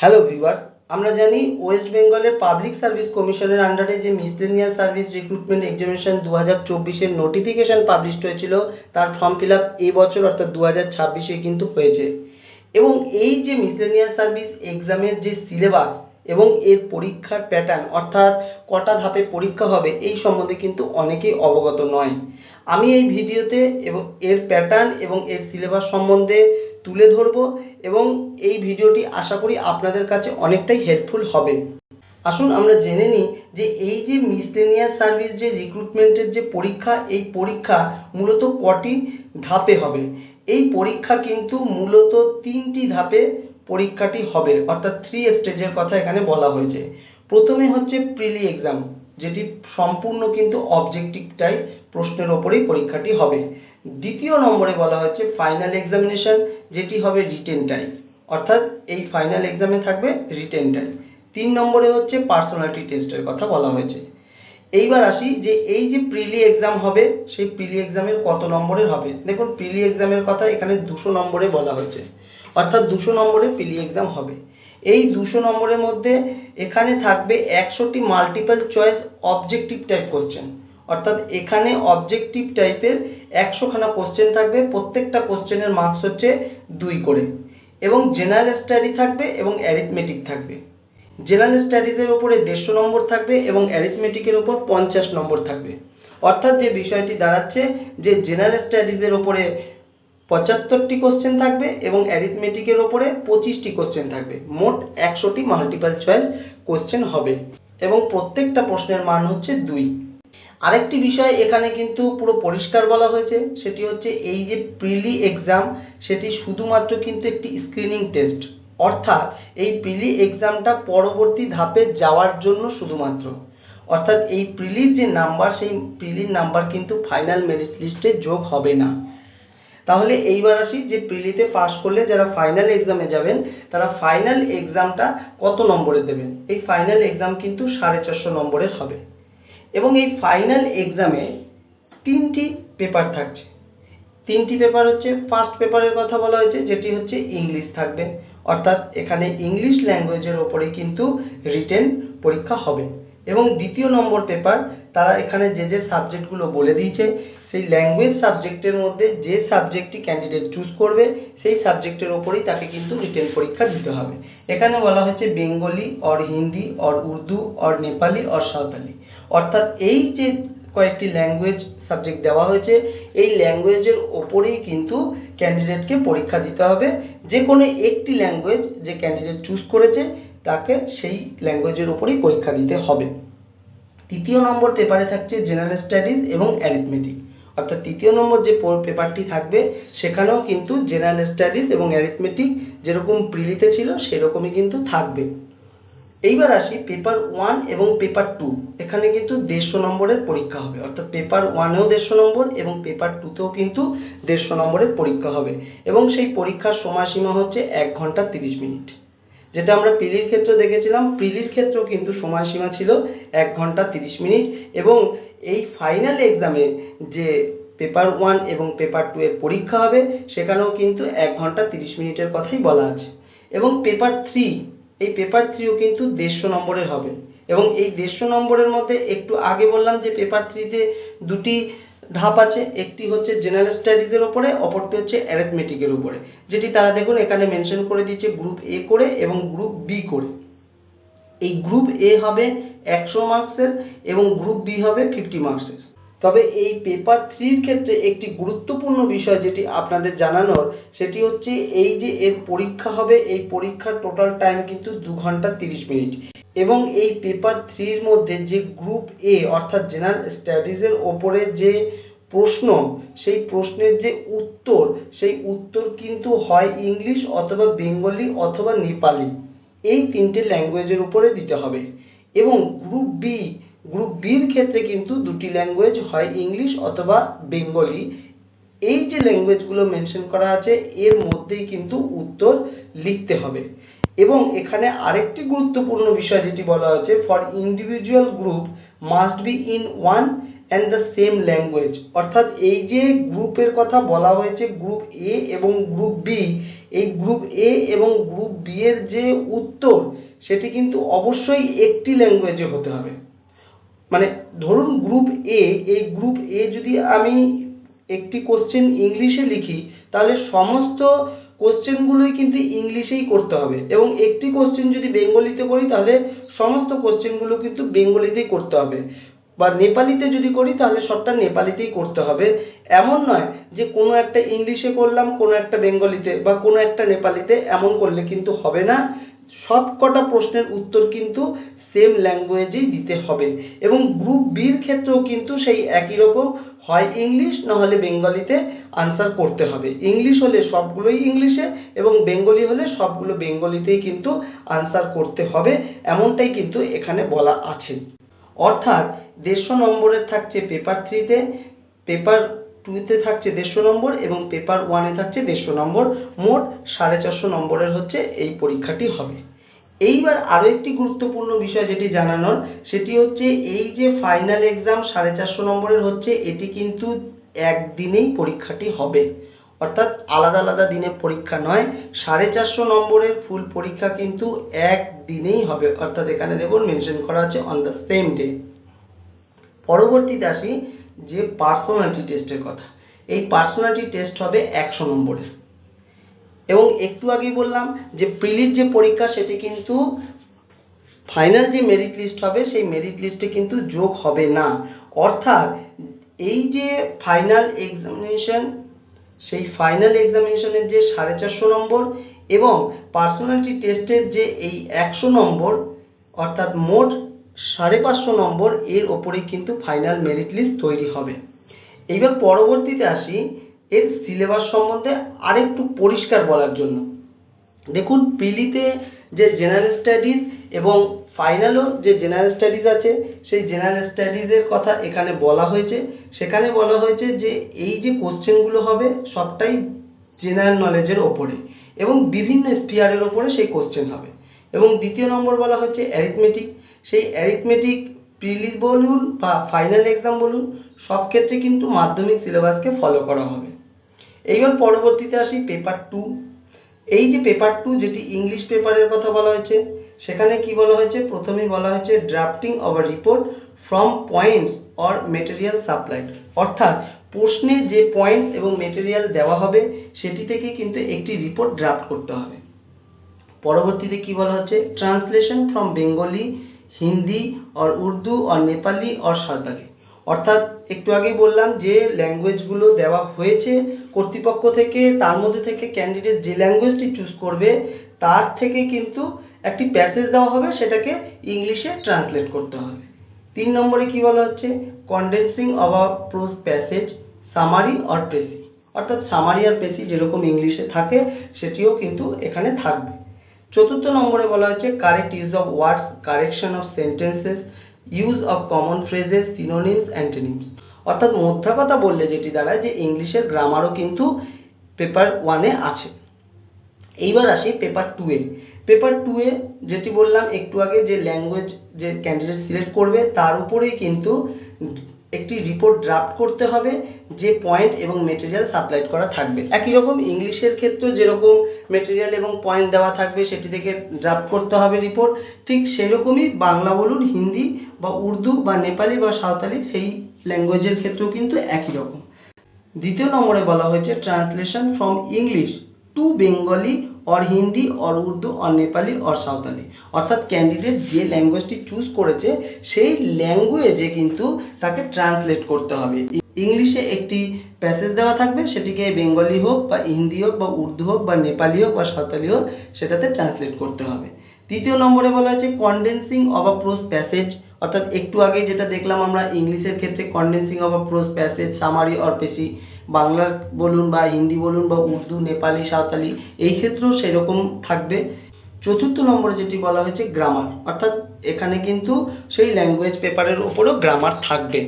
Hello viewer, আমরা জানি West বেঙ্গলের পাবলিক সার্ভিস কমিশনের আন্ডারে যে মিসলেনিয়াস সার্ভিস রিক্রুটমেন্ট এক্সামিনেশন 2024-এর নোটিফিকেশন পাবলিশ হয়েছিল, তার ফর্ম ফিল আপ এই বছর অর্থাৎ 2026-এ কিন্তু হয়েছে। এবং এই যে মিসলেনিয়াস সার্ভিস এক্সামের যে সিলেবাস এবং এর পরীক্ষার প্যাটার্ন অর্থাৎ কটা ধাপে পরীক্ষা হবে এই সম্বন্ধে কিন্তু অনেকেই অবগত নয়। আমি এই ভিডিওতে এবং এর প্যাটার্ন এবং এর সিলেবাস সম্বন্ধে তুলে ধরব এবং এই ভিডিওটি আশা করি আপনাদের কাছে অনেকটাই হেল্পফুল হবে। আসুন আমরা জেনে নিই যে এই যে মিসলেনিয়াস সার্ভিস যে রিক্রুটমেন্টের যে পরীক্ষা, এই পরীক্ষা মূলত কটি ধাপে হবে। এই পরীক্ষা কিন্তু মূলত 3টি ধাপে পরীক্ষাটি হবে, অর্থাৎ 3 স্টেজের কথা এখানে বলা হয়েছে। প্রথমে হচ্ছে প্রিলি এক্সাম, যেটি সম্পূর্ণ কিন্তু অবজেক্টিভ টাইপ প্রশ্নের ওপরেই পরীক্ষাটি হবে। দ্বিতীয় নম্বরে বলা হচ্ছে ফাইনাল এক্সামিনেশন, যেটি হবে রিটেন টাইপ, অর্থাৎ এই ফাইনাল এক্সামে থাকবে রিটেন টাইপ। 3 নম্বরে হচ্ছে পার্সোনালিটি টেস্টের কথা বলা হয়েছে। এইবার আসি যে এই যে প্রিলি এক্সাম হবে, সেই প্রিলি এক্সামের কত নম্বরের হবে। দেখুন, প্রিলি এক্সামের কথা এখানে 200 নম্বরে বলা হয়েছে, অর্থাৎ 200 নম্বরে প্রিলি এক্সাম হবে। এই 200 নম্বরের মধ্যে এখানে থাকবে 100টি multiple choice objective type question, অর্থাৎ এখানে অবজেক্টিভ টাইপের 100খানা কোশ্চেন থাকবে। প্রত্যেকটা কোশ্চেনের মার্কস হচ্ছে 2 করে, এবং জেনারেল স্টাডি থাকবে এবং অ্যারিথমেটিক থাকবে। জেনারেল স্টাডিজের উপরে 150 নম্বর থাকবে এবং অ্যারিথমেটিকের উপর 50 নম্বর থাকবে। অর্থাৎ যে বিষয়টি দাঁড়াচ্ছে যে জেনারেল স্টাডিজের উপরে 75টি কোশ্চেন থাকবে এবং অ্যারিথমেটিকের উপরে 25টি কোশ্চেন থাকবে। মোট 100টি মাল্টিপল চয়েস কোশ্চেন হবে এবং প্রত্যেকটা প্রশ্নের মান হচ্ছে 2। আরেকটি বিষয় এখানে কিন্তু পুরো পরিষ্কার বলা হয়েছে, সেটি হচ্ছে এই যে প্রিলি এক্সাম, সেটি শুধুমাত্র কিন্তু একটি স্ক্রিনিং টেস্ট, অর্থাৎ এই প্রিলি এক্সামটা পরবর্তী ধাপে যাওয়ার জন্য শুধুমাত্র। অর্থাৎ এই প্রিলির যে নাম্বার, সেই প্রিলির নাম্বার কিন্তু ফাইনাল মেরিট লিস্টে যোগ হবে না। তাহলে এইবার আসি যে প্রিলিতে পাস করলে যারা ফাইনাল এক্সামে যাবেন, তারা ফাইনাল এক্সামটা কত নম্বরে দেবেন। এই ফাইনাল এক্সাম কিন্তু 450 নম্বরের হবে এবং এই ফাইনাল এক্সামে 3টি পেপার থাকছে। 3টি পেপার হচ্ছে, ফার্স্ট পেপারের কথা বলা হয়েছে যেটি হচ্ছে ইংলিশ থাকবে, অর্থাৎ এখানে ইংলিশ ল্যাঙ্গুয়েজের ওপরে কিন্তু রিটেন পরীক্ষা হবে। এবং দ্বিতীয় নম্বর পেপার, তারা এখানে যে যে সাবজেক্টগুলো বলে দিয়েছে, সেই ল্যাঙ্গুয়েজ সাবজেক্টের মধ্যে যে সাবজেক্টটি ক্যান্ডিডেট চুজ করবে, সেই সাবজেক্টের ওপরেই তাকে কিন্তু রিটেন পরীক্ষা দিতে হবে। এখানে বলা হচ্ছে Bengali or Hindi or Urdu or Nepali or Santali, অর্থাৎ এই যে কয়েকটি ল্যাঙ্গুয়েজ সাবজেক্ট দেওয়া হয়েছে, এই ল্যাঙ্গুয়েজের ওপরেই কিন্তু ক্যান্ডিডেটকে পরীক্ষা দিতে হবে। যে কোনো একটি ল্যাঙ্গুয়েজ যে ক্যান্ডিডেট চুজ করেছে, তাকে সেই ল্যাঙ্গুয়েজের ওপরেই পরীক্ষা দিতে হবে। তৃতীয় নম্বর পেপারে থাকছে জেনারেল স্টাডিজ এবং অ্যারিথমেটিক, অর্থাৎ তৃতীয় নম্বর যে পেপারটি থাকবে, সেখানেও কিন্তু জেনারেল স্টাডিজ এবং অ্যারিথমেটিক যেরকম প্রিলিতে ছিল সেরকমই কিন্তু থাকবে। এইবার আসি পেপার 1 এবং পেপার 2, এখানে কিন্তু 150 নম্বরের পরীক্ষা হবে, অর্থাৎ পেপার 1এও 150 নম্বর এবং পেপার 2তেও কিন্তু 150 নম্বরের পরীক্ষা হবে। এবং সেই পরীক্ষার সময়সীমা হচ্ছে 1 ঘন্টা 30 মিনিট, যেটা আমরা প্রিলির ক্ষেত্রে দেখেছিলাম। প্রিলির ক্ষেত্রেও কিন্তু সময়সীমা ছিল 1 ঘন্টা 30 মিনিট এবং এই ফাইনাল এক্সামে যে পেপার 1 এবং পেপার 2 এর পরীক্ষা হবে, সেখানেও কিন্তু 1 ঘন্টা 30 মিনিটের কথাই বলা আছে। এবং পেপার 3, এই পেপার 3ও কিন্তু 150 নম্বরের হবে এবং এই 150 নম্বরের মধ্যে একটু আগে বললাম যে পেপার 3তে 2টি ধাপ আছে, একটি হচ্ছে জেনারেল স্টাডিজের উপরে, অপরটি হচ্ছে অ্যারিথমেটিকের উপরে, যেটি তারা দেখুন এখানে মেনশন করে দিয়েছে গ্রুপ এ করে এবং গ্রুপ বি করে। এই গ্রুপ এ হবে 100 মার্কসের এবং গ্রুপ বি হবে 50 মার্কসের। তবে এই পেপার 3 এর ক্ষেত্রে একটি গুরুত্বপূর্ণ বিষয় যেটি আপনাদের জানানোর, সেটি হচ্ছে এই যে এর পরীক্ষা হবে, এই পরীক্ষার টোটাল টাইম কিন্তু 2 ঘন্টা 30 মিনিট এবং এই পেপার 3 এর মধ্যে যে গ্রুপ এ অর্থাৎ জেনারেল স্টাডিজের ওপরে যে প্রশ্ন, সেই প্রশ্নের যে উত্তর, সেই উত্তর কিন্তু হয় ইংলিশ অথবা বেঙ্গলি অথবা নেপালি, এই 3টে ল্যাঙ্গুয়েজের উপরে দিতে হবে। এবং গ্রুপ বির ক্ষেত্রে কিন্তু 2টি ল্যাঙ্গুয়েজ, হয় ইংলিশ অথবা বেঙ্গলি। এই যে ল্যাঙ্গুয়েজগুলো মেনশন করা আছে, এর মধ্যেই কিন্তু উত্তর লিখতে হবে। এবং এখানে আরেকটি গুরুত্বপূর্ণ বিষয় যেটি বলা হয়েছে, for individual group must be in 1 and the same language. অর্থাৎ এই যে গ্রুপের কথা বলা হয়েছে, গ্রুপ এ এবং গ্রুপ বি, এই গ্রুপ এ এবং গ্রুপ বি এর যে উত্তর সেটি কিন্তু অবশ্যই একটি ল্যাঙ্গুয়েজে হতে হবে। মানে ধরুন গ্রুপ এ, এই গ্রুপ এ যদি আমি একটি কোশ্চেন ইংলিশে লিখি তাহলে সমস্ত কোশ্চেনগুলোই কিন্তু ইংলিশেই করতে হবে, এবং একটি কোশ্চেন যদি বেঙ্গলিতে করি তাহলে সমস্ত কোশ্চেনগুলো কিন্তু বেঙ্গলিতেই করতে হবে, বা নেপালিতে যদি করি তাহলে সবটা নেপালিতেই করতে হবে। এমন নয় যে কোনো একটা ইংলিশে করলাম, কোনো একটা বেঙ্গলিতে, বা কোনো একটা নেপালিতে, এমন করলে কিন্তু হবে না। সব কটা প্রশ্নের উত্তর কিন্তু সেম ল্যাঙ্গুয়েজেই দিতে হবে। এবং গ্রুপ বির ক্ষেত্রেও কিন্তু সেই একই রকম, হয় ইংলিশ নাহলে বেঙ্গলিতে আনসার করতে হবে। ইংলিশ হলে সবগুলোই ইংলিশে, এবং বেঙ্গলি হলে সবগুলো বেঙ্গলিতেই কিন্তু আনসার করতে হবে, এমনটাই কিন্তু এখানে বলা আছে। অর্থাৎ 150 নম্বরের থাকছে পেপার 3-তে, পেপার 2-তে থাকছে 150 নম্বর, এবং পেপার 1-এ থাকছে 150 নম্বর। মোট 450 নম্বরের হচ্ছে এই পরীক্ষাটি হবে। এইবার আরো একটি গুরুত্বপূর্ণ বিষয় যেটি জানানোর, সেটি হচ্ছে এই যে ফাইনাল এক্সাম 450 নম্বরের হচ্ছে, এটি কিন্তু একদিনেই পরীক্ষাটি হবে। অর্থাৎ আলাদা আলাদা দিনে পরীক্ষা নয়, 450 নম্বরের ফুল পরীক্ষা কিন্তু একদিনেই হবে। অর্থাৎ এখানে দেখুন মেনশন করা আছে অন দ্য সেম ডে। পরবর্তীতে আসি যে পার্সোনালিটি টেস্টের কথা। এই পার্সোনালিটি টেস্ট হবে 100 নম্বরের, এবং একটু আগেই বললাম যে প্রিলির যে পরীক্ষা সেটি কিন্তু ফাইনাল যে মেরিট লিস্ট হবে সেই মেরিট লিস্টে কিন্তু যোগ হবে না। অর্থাৎ এই যে ফাইনাল এক্সামিনেশন, সেই ফাইনাল এক্সামিনেশনের যে 450 নম্বর এবং পার্সোনালিটি টেস্টের যে এই 100 নম্বর, অর্থাৎ মোট 550 নম্বর, এর ওপরেই কিন্তু ফাইনাল মেরিট লিস্ট তৈরি হবে। এইবার পরবর্তীতে আসি এর সিলেবাস সম্বন্ধে আরেকটু পরিষ্কার বলার জন্য। দেখুন প্রিলিতে যে জেনারেল স্টাডিজ এবং ফাইনালও যে জেনারেল স্টাডিজ আছে, সেই জেনারেল স্টাডিজের কথা এখানে বলা হয়েছে। সেখানে বলা হয়েছে যে এই যে কোশ্চেনগুলো হবে সবটাই জেনারেল নলেজের ওপরে, এবং বিভিন্ন স্পিয়ারের ওপরে সেই কোশ্চেন হবে। এবং দ্বিতীয় নম্বর বলা হচ্ছে অ্যারিথমেটিক। সেই অ্যারিথমেটিক প্রিলি বলুন বা ফাইনাল এক্সাম বলুন, সব ক্ষেত্রে কিন্তু মাধ্যমিক সিলেবাসকে ফলো করা হবে। এইবার পরবর্তীতে আসি পেপার 2। এই যে পেপার 2 যেটি ইংলিশ পেপারের কথা বলা হয়েছে, সেখানে কি বলা হয়েছে, প্রথমেই বলা হয়েছে drafting of a report from points or material supplied. অর্থাৎ প্রশ্নে যে পয়েন্টস এবং মেটেরিয়াল দেওয়া হবে সেটি থেকে কিন্তু একটি রিপোর্ট ড্রাফট করতে হবে। পরবর্তীতে কি বলা হচ্ছে, translation from Bengali, Hindi or Urdu or Nepali or Santali. অর্থাৎ একটু আগেই বললাম যে ল্যাঙ্গুয়েজগুলো দেওয়া হয়েছে কর্তৃপক্ষ থেকে, তার মধ্যে থেকে ক্যান্ডিডেট যে ল্যাঙ্গুয়েজটি চুজ করবে তার থেকে কিন্তু একটি প্যাসেজ দেওয়া হবে, সেটাকে ইংলিশে ট্রান্সলেট করতে হবে। 3 নম্বরে কি বলা হচ্ছে, condensing of a pros passage, summary or precis. অর্থাৎ সামারি আর প্রেসি যেরকম ইংলিশে থাকে সেটিও কিন্তু এখানে থাকবে। 4 নম্বরে বলা হচ্ছে correct use of words, correction of sentences, use of common phrases, synonyms, antonyms. অর্থাৎ মোদ্দা কথা বললে যেটি দাঁড়ায় যে ইংলিশের গ্রামারও কিন্তু পেপার 1-এ আছে। এইবার আসি পেপার 2-এ। পেপার 2-এ যেটি বললাম একটু আগে, যে ল্যাঙ্গুয়েজ যে ক্যান্ডিডেট সিলেক্ট করবে তার উপরেই কিন্তু একটি রিপোর্ট ড্রাফট করতে হবে, যে পয়েন্ট এবং মেটেরিয়াল সাপ্লাই করা থাকবে। একই রকম ইংলিশের ক্ষেত্রেও যেরকম মেটেরিয়াল এবং পয়েন্ট দেওয়া থাকবে সেটি থেকে ড্রাফট করতে হবে রিপোর্ট, ঠিক সেরকমই বাংলা বলুন, হিন্দি বা উর্দু বা নেপালি বা সাঁওতালি, সেই ল্যাঙ্গুয়েজের ক্ষেত্রেও কিন্তু একই রকম। 2 নম্বরে বলা হয়েছে translation from English to Bengali or Hindi or Urdu or Nepali or Santali. অর্থাৎ ক্যান্ডিডেট যে ল্যাঙ্গুয়েজটি চুজ করেছে সেই ল্যাঙ্গুয়েজে কিন্তু তাকে ট্রান্সলেট করতে হবে। ইংলিশে একটি প্যাসেজ দেওয়া থাকবে, সেটিকে বেঙ্গলি হোক বা হিন্দি হোক বা উর্দু হোক বা নেপালি হোক বা সাঁওতালি হোক সেটাতে ট্রান্সলেট করতে হবে। 3 নম্বরে বলা হয়েছে condensing of a pros passage. অর্থাৎ একটু আগে যেটা দেখলাম আমরা ইংলিশের ক্ষেত্রে condensing of a pros passage, summary or precis, Bangla বলুন বা হিন্দি বলুন বা উর্দু, নেপালি, সাঁওতালি, এই ক্ষেত্রেও সেরকম থাকবে। 4 নম্বরে যেটি বলা হয়েছে গ্রামার। অর্থাৎ এখানে কিন্তু সেই ল্যাঙ্গুয়েজ পেপারের উপরেও গ্রামার থাকবে।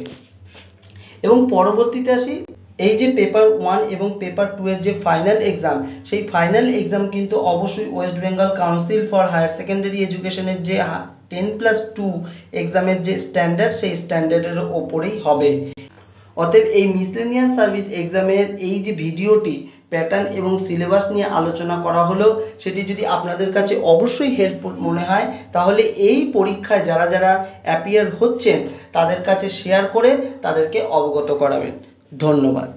এবং পরবর্তীতে আসি এই যে পেপার 1 এবং পেপার 2 এর যে ফাইনাল এক্সাম, সেই ফাইনাল এক্সাম কিন্তু অবশ্যই West Bengal council for higher secondary এডুকেশনের যে 10+2 এক্সামের যে স্ট্যান্ডার্ড, সেই স্ট্যান্ডার্ডের ওপরেই হবে। অতএব এই মিসলেনিয়াস সার্ভিস এক্সামের এই যে ভিডিওটি প্যাটার্ন এবং সিলেবাস নিয়ে আলোচনা করা হলো, সেটি যদি আপনাদের কাছে অবশ্যই হেল্পফুল মনে হয়, তাহলে এই পরীক্ষায় যারা যারা অ্যাপিয়ার হচ্ছেন তাদের কাছে শেয়ার করে তাদেরকে অবগত করাবেন। ধন্যবাদ।